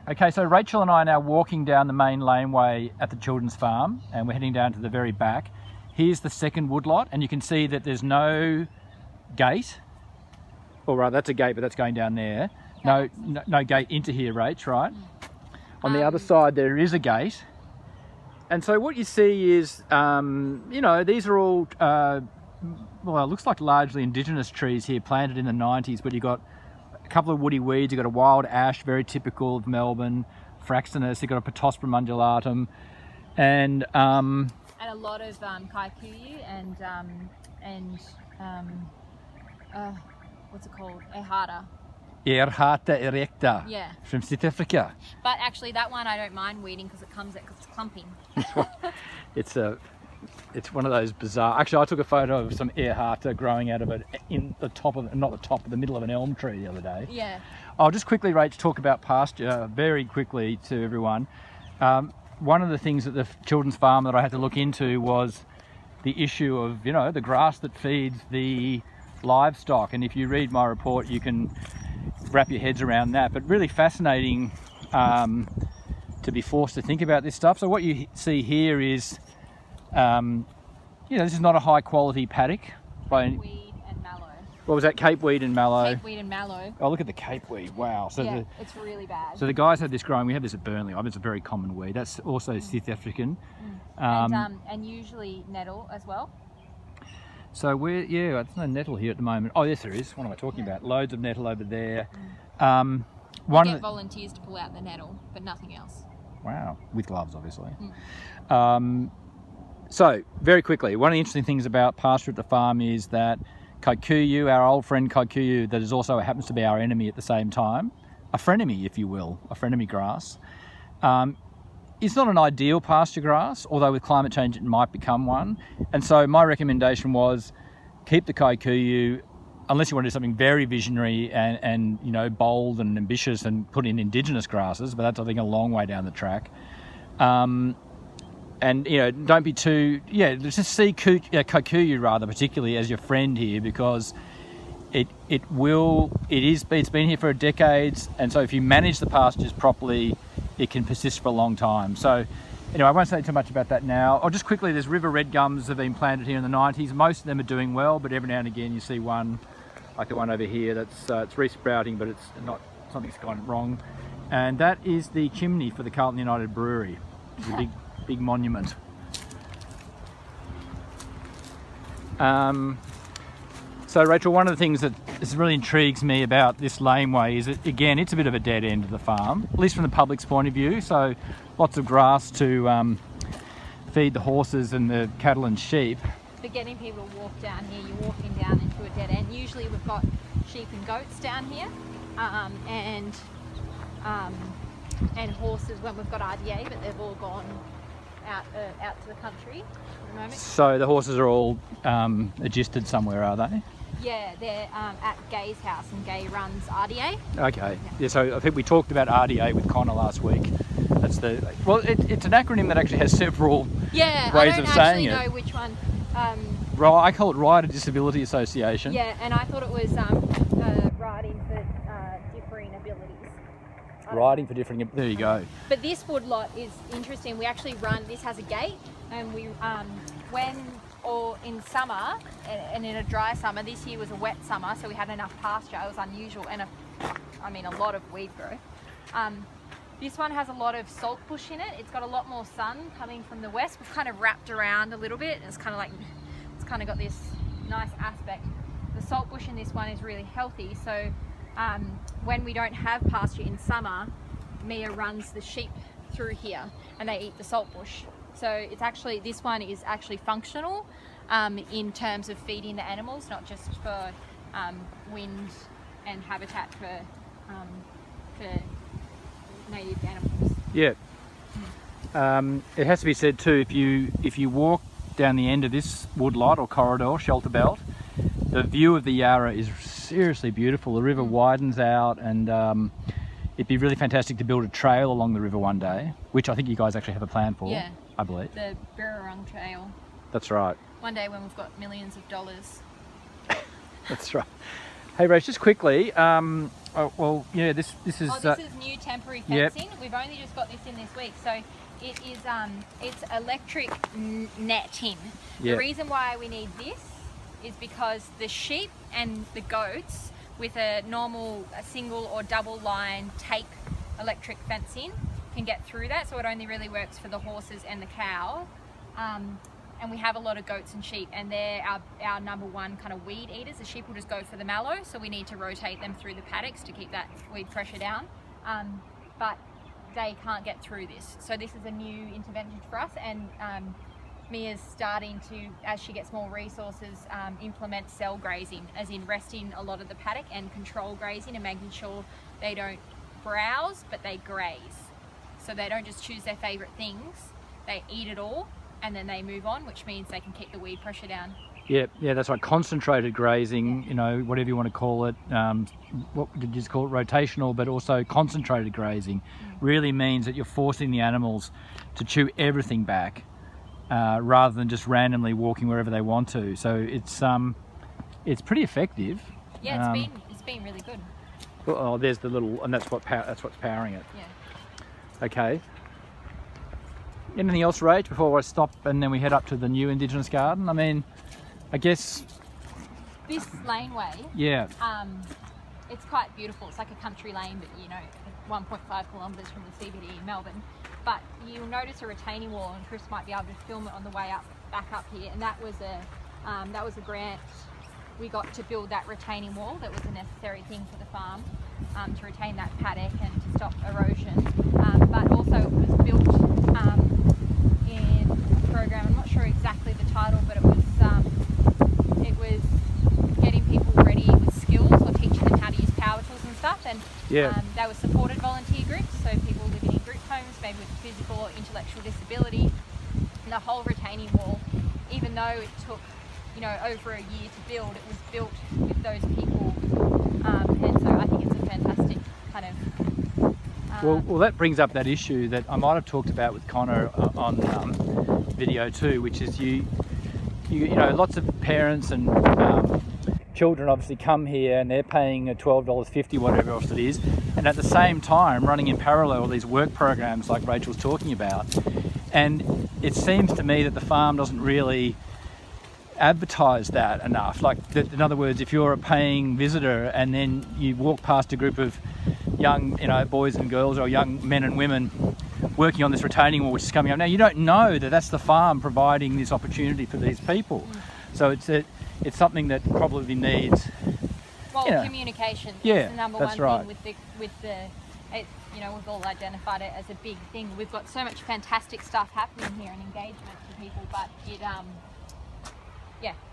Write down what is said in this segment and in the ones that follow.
Okay, so Rachel and I are now walking down the main laneway at the children's farm, and we're heading down to the very back. Here's the second woodlot, and you can see that there's no gate. Well, right, that's a gate, but that's going down there. No gate into here, Rach, right? On the other side, there is a gate. And so what you see is, you know, these are all, well, it looks like largely indigenous trees here planted in the 90s, but you've got a couple of woody weeds. You've got a wild ash, very typical of Melbourne, Fraxinus. You've got a Pittosporum undulatum, and a lot of kikuyu and what's it called? Ehata. Erhata erecta. Yeah. From South Africa. But actually, that one I don't mind weeding because it's clumping. It's one of those bizarre. Actually, I took a photo of some Erhata growing out of it in the top of, not the top, but the middle of an elm tree the other day. Yeah. I'll just quickly, Rach, talk about pasture very quickly to everyone. One of the things at the children's farm that I had to look into was the issue of, you know, the grass that feeds the livestock. And if you read my report, you can wrap your heads around that. But really fascinating to be forced to think about this stuff. So what you see here is, you know, this is not a high quality paddock. Weed and mallow. What was that? Cape weed and mallow. Cape weed and mallow. Oh, look at the cape weed. Wow. So yeah, it's really bad. So the guys had this growing. We have this at Burnley. I mean, it's a very common weed. That's also South African. And usually nettle as well. So there's no nettle here at the moment. Oh, yes, there is. What am I talking about? Loads of nettle over there. We get volunteers to pull out the nettle, but nothing else. Wow, with gloves, obviously. So, very quickly, one of the interesting things about pasture at the farm is that kikuyu, our old friend kikuyu, that is also happens to be our enemy at the same time, a frenemy, if you will, a frenemy grass. It's not an ideal pasture grass, although with climate change it might become one. And so my recommendation was keep the kikuyu, unless you want to do something very visionary and you know, bold and ambitious and put in indigenous grasses, but that's, I think, a long way down the track. And, you know, don't be too, just see kikuyu rather, particularly as your friend here, because it's been here for decades, and so if you manage the pastures properly, it can persist for a long time. So anyway, I won't say too much about that now. Just quickly, there's river red gums that have been planted here in the 90s. Most of them are doing well, but every now and again you see one, like the one over here, that's it's resprouting, but it's not, something's gone wrong. And that is the chimney for the Carlton United Brewery, which is a big monument. So Rachel, one of the things that really intrigues me about this laneway is that, again, it's a bit of a dead end of the farm, at least from the public's point of view. So lots of grass to feed the horses and the cattle and sheep. For getting people to walk down here, you're walking down into a dead end. Usually we've got sheep and goats down here, and horses when we've got RDA, but they've all gone out to the country at the moment. So the horses are all adjusted somewhere, are they? Yeah, they're at Gay's house, and Gay runs RDA. Okay. Yeah, so I think we talked about RDA with Connor last week. That's it's an acronym that actually has several ways of saying it. I don't actually know which one. I call it Rider Disability Association. Yeah, and I thought it was riding for differing abilities. Riding for different. There you go. But this woodlot is interesting. We actually this has a gate, and we in summer and in a dry summer. This year was a wet summer, so we had enough pasture. It was unusual, and a lot of weed growth. This one has a lot of salt bush in it. It's got a lot more sun coming from the west. We've kind of wrapped around a little bit. It's kind of got this nice aspect. The salt bush in this one is really healthy. So when we don't have pasture in summer, Mia runs the sheep through here, and they eat the salt bush. So it's actually, this one is actually functional in terms of feeding the animals, not just for wind and habitat for native animals. Yeah. It has to be said too, if you walk down the end of this woodlot or corridor, shelter belt, the view of the Yarra is seriously beautiful. The river widens out, and it'd be really fantastic to build a trail along the river one day, which I think you guys actually have a plan for. Yeah. I believe. The Birrarung Trail. That's right. One day when we've got millions of dollars. That's right. Hey, Rach, just quickly. Well, yeah, this is. This is new temporary fencing. We've only just got this in this week, so it is. It's electric netting. The reason why we need this is because the sheep and the goats with a single or double line tape electric fencing can get through that. So it only really works for the horses and the cow. And we have a lot of goats and sheep, and they're our number one kind of weed eaters. The sheep will just go for the mallow, so we need to rotate them through the paddocks to keep that weed pressure down. But they can't get through this. So this is a new intervention for us, and Mia's starting to, as she gets more resources, implement cell grazing, as in resting a lot of the paddock and control grazing and making sure they don't browse, but they graze. So they don't just choose their favourite things, they eat it all, and then they move on, which means they can keep the weed pressure down. Yeah, that's right. Concentrated grazing, you know, whatever you want to call it. What did you just call it? Rotational, but also concentrated grazing really means that you're forcing the animals to chew everything back rather than just randomly walking wherever they want to. So it's pretty effective. Yeah, it's been really good. Oh, there's the little, and that's what's powering it. Yeah. Okay. Anything else, Rach, before I stop and then we head up to the new Indigenous garden? I mean, I guess... This laneway, it's quite beautiful. It's like a country lane, but, you know, 1.5 kilometres from the CBD in Melbourne. But you'll notice a retaining wall, and Chris might be able to film it on the way back up here. And that was a grant we got to build that retaining wall. That was a necessary thing for the farm, to retain that paddock and to stop erosion. But also it was built in a program, I'm not sure exactly the title, but it was getting people ready with skills or teaching them how to use power tools and stuff. And they were supported volunteer groups, so people living in group homes, maybe with physical or intellectual disability. And the whole retaining wall, even though it took, you know, over a year to build, it was built with those people. And so I think it's a fantastic kind of... Well, that brings up that issue that I might have talked about with Connor on video too, which is you know, lots of parents and children obviously come here and they're paying $12.50, whatever else it is, and at the same time running in parallel these work programs like Rachel's talking about. And it seems to me that the farm doesn't really advertise that enough. Like, in other words, if you're a paying visitor and then you walk past a group of young, you know, boys and girls or young men and women working on this retaining wall which is coming up now, you don't know that that's the farm providing this opportunity for these people. So it's something that probably needs, communication. Yeah, is the number that's one right. thing you know, we've all identified it as a big thing. We've got so much fantastic stuff happening here and engagement for people, but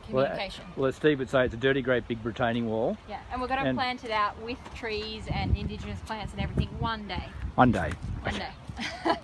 communication. Well, as Steve would say, it's a dirty, great big retaining wall. Yeah, and we're going to plant it out with trees and Indigenous plants and everything one day. One day. One day.